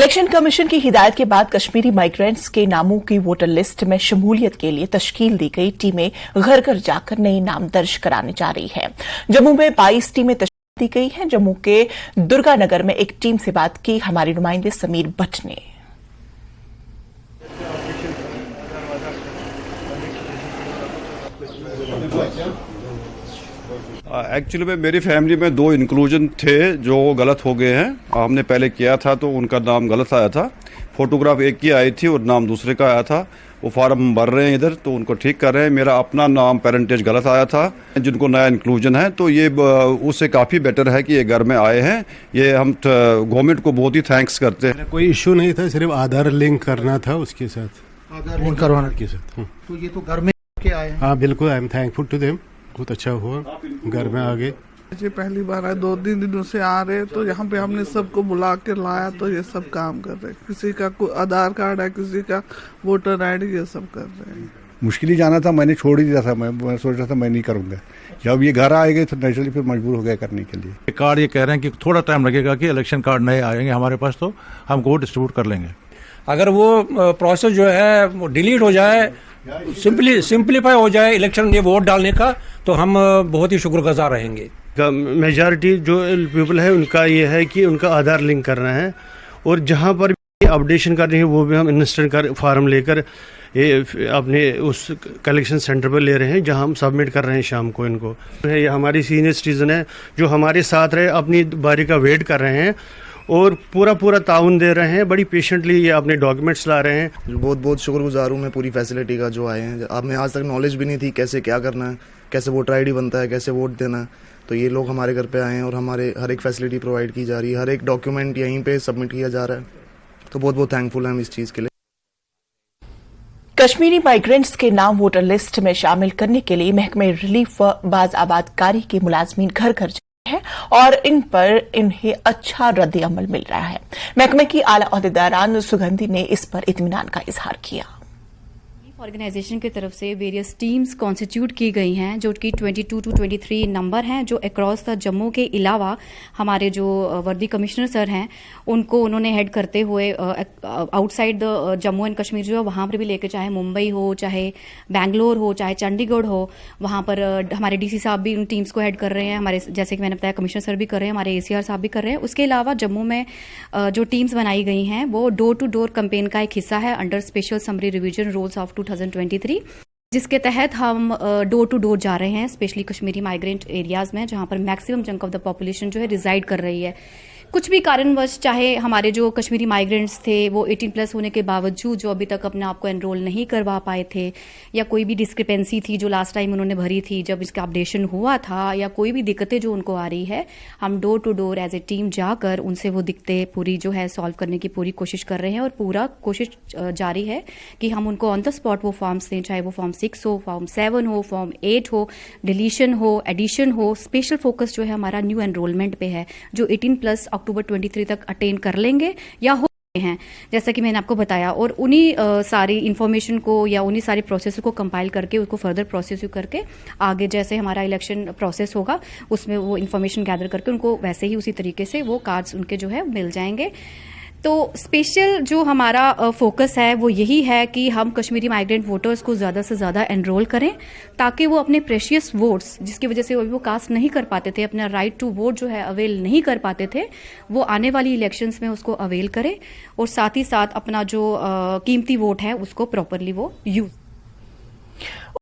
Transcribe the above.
Election commission की हिदायत के बाद कश्मीरी माइग्रेंट्स के नामों की वोटर लिस्ट में शमूलियत के लिए तश्कील दी गई टीमें घर घर जाकर नए नाम दर्ज कराने जा रही है। जम्मू में 22 टीमें तश्कील दी गई हैं। जम्मू के दुर्गानगर में एक टीम से बात की हमारे नुमाइंदे समीर भट्ट ने। एक्चुअली में मेरी फैमिली में 2 इंक्लूजन थे जो गलत हो गए हैं। हमने पहले किया था तो उनका नाम गलत आया था। फोटोग्राफ एक की आई थी और नाम दूसरे का आया था। वो फॉर्म भर रहे हैं इधर, तो उनको ठीक कर रहे हैं। मेरा अपना नाम पेरेंटेज गलत आया था। जिनको नया इंक्लूजन है तो ये उससे काफ़ी बेटर है कि ये घर में आए हैं। ये हम गवर्नमेंट को बहुत ही थैंक्स करते हैं। कोई इशू नहीं था, सिर्फ आधार लिंक करना था उसके साथ, आधार लिंक करवाना के साथ। तो ये तो घर में के आए हैं। हाँ बिल्कुल, I am thankful to them. बहुत अच्छा हुआ, घर में आ गए। जी पहली बार आए, 2-3 दिनों से आ रहे, तो यहाँ पे हमने सबको बुला के लाया, तो ये सब काम कर रहे हैं। किसी का आधार कार्ड है, किसी का वोटर आईडी, ये सब कर रहे हैं। मुश्किल ही जाना था, मैंने छोड़ ही दिया था। मैं सोच रहा था मैं नहीं करूंगा। जब ये घर आएंगे तो नेचुरली फिर मजबूर हो गया करने के लिए। कार्ड ये कह रहे हैं कि थोड़ा टाइम लगेगा कि इलेक्शन कार्ड नए आएंगे हमारे पास, तो हम को डिस्ट्रीब्यूट कर लेंगे। अगर वो प्रोसेस जो है वो डिलीट हो जाए, सिंप्लीफाई हो जाए इलेक्शन ये वोट डालने का, तो हम बहुत ही शुक्रगुजार रहेंगे। मेजॉरिटी जो पीपल है उनका ये है कि उनका आधार लिंक करना है, और जहाँ पर भी अपडेशन करनी है वो भी हम इंस्टेंट फॉर्म लेकर ये अपने उस कलेक्शन सेंटर पर ले रहे हैं, जहाँ हम सबमिट कर रहे हैं शाम को इनको। ये हमारी सीनियर सिटीजन है जो हमारे साथ रहे, अपनी बारी का वेट कर रहे हैं और पूरा ताउन दे रहे हैं। बड़ी पेशेंटली ये अपने डॉक्यूमेंट्स ला रहे हैं। बहुत शुक्रगुजार हूँ मैं पूरी फैसिलिटी का जो आए हैं। अब मैं आज तक नॉलेज भी नहीं थी कैसे क्या करना है, कैसे वोटर आईडी बनता है, कैसे वोट देना है। तो ये लोग हमारे घर पे आए हैं और हमारे हर एक फैसिलिटी प्रोवाइड की जा रही है। हर एक डॉक्यूमेंट यहीं पे सबमिट किया जा रहा है। तो बहुत थैंकफुल हैं हम इस चीज़ के लिए। कश्मीरी माइग्रेंट्स के नाम वोटर लिस्ट में शामिल करने के लिए महकमे रिलीफ व बाज आबादकारी के मुलाजमीन घर घर है और इन पर इन्हें अच्छा रद्द अमल मिल रहा है। महकमे की आला ओहदेदारान सुगंधी ने इस पर इत्मीनान का इजहार किया। ऑर्गेनाइजेशन की तरफ से वेरियस टीम्स कॉन्स्टिट्यूट की गई हैं, जो कि 22 to 23 नंबर हैं, जो अक्रॉस द जम्मू के अलावा हमारे जो वर्दी कमिश्नर सर हैं उनको उन्होंने हेड करते हुए outside the Jammu and Kashmir जो है वहाँ पर भी लेके, चाहे मुंबई हो, चाहे बैंगलोर हो, चाहे चंडीगढ़ हो, वहाँ पर हमारे डीसी साहब भी उन टीम्स को हेड कर रहे हैं। हमारे जैसे कि मैंने बताया कमिश्नर सर भी कर रहे हैं, हमारे एसीआर साहब भी कर रहे हैं। उसके अलावा जम्मू में जो टीम्स बनाई गई हैं वो डोर टू डोर कैंपेन का एक हिस्सा है under special summary revision rules of 2023, जिसके तहत हम डोर टू डोर जा रहे हैं, स्पेशली कश्मीरी माइग्रेंट एरियाज में, जहां पर maximum chunk of the population जो है रिजाइड कर रही है। कुछ भी कारणवश, चाहे हमारे जो कश्मीरी माइग्रेंट्स थे वो 18+ होने के बावजूद जो अभी तक अपने आप को एनरोल नहीं करवा पाए थे, या कोई भी डिस्क्रिपेंसी थी जो लास्ट टाइम उन्होंने भरी थी जब इसका अपडेशन हुआ था, या कोई भी दिक्कतें जो उनको आ रही है, हम door to door as a team जाकर उनसे वो दिक्कतें पूरी जो है सॉल्व करने की पूरी कोशिश कर रहे हैं। और पूरा कोशिश जारी है कि हम उनको ऑन द स्पॉट वो फॉर्म्स दें, चाहे वो फॉर्म 6 हो, फॉर्म 7 हो, फॉर्म 8 हो, डिलीशन हो, एडिशन हो। स्पेशल फोकस जो है हमारा न्यू एनरोलमेंट पे है, जो 18+ अक्टूबर 23 तक अटेन कर लेंगे या हो हैं, जैसा कि मैंने आपको बताया। और उन्हीं सारी इंफॉर्मेशन को या उन्हीं सारी प्रोसेस को कंपाइल करके उसको फर्दर प्रोसेस करके आगे जैसे हमारा इलेक्शन प्रोसेस होगा उसमें वो इंफॉर्मेशन गैदर करके उनको वैसे ही उसी तरीके से वो कार्ड्स उनके जो है मिल जाएंगे। तो स्पेशल जो हमारा फोकस है वो यही है कि हम कश्मीरी माइग्रेंट वोटर्स को ज़्यादा से ज़्यादा एनरोल करें, ताकि वो अपने प्रेशियस वोट्स, जिसकी वजह से वो कास्ट नहीं कर पाते थे, अपना राइट टू वोट जो है अवेल नहीं कर पाते थे, वो आने वाली इलेक्शंस में उसको अवेल करें और साथ ही साथ अपना जो कीमती वोट है उसको प्रॉपरली वो यूज़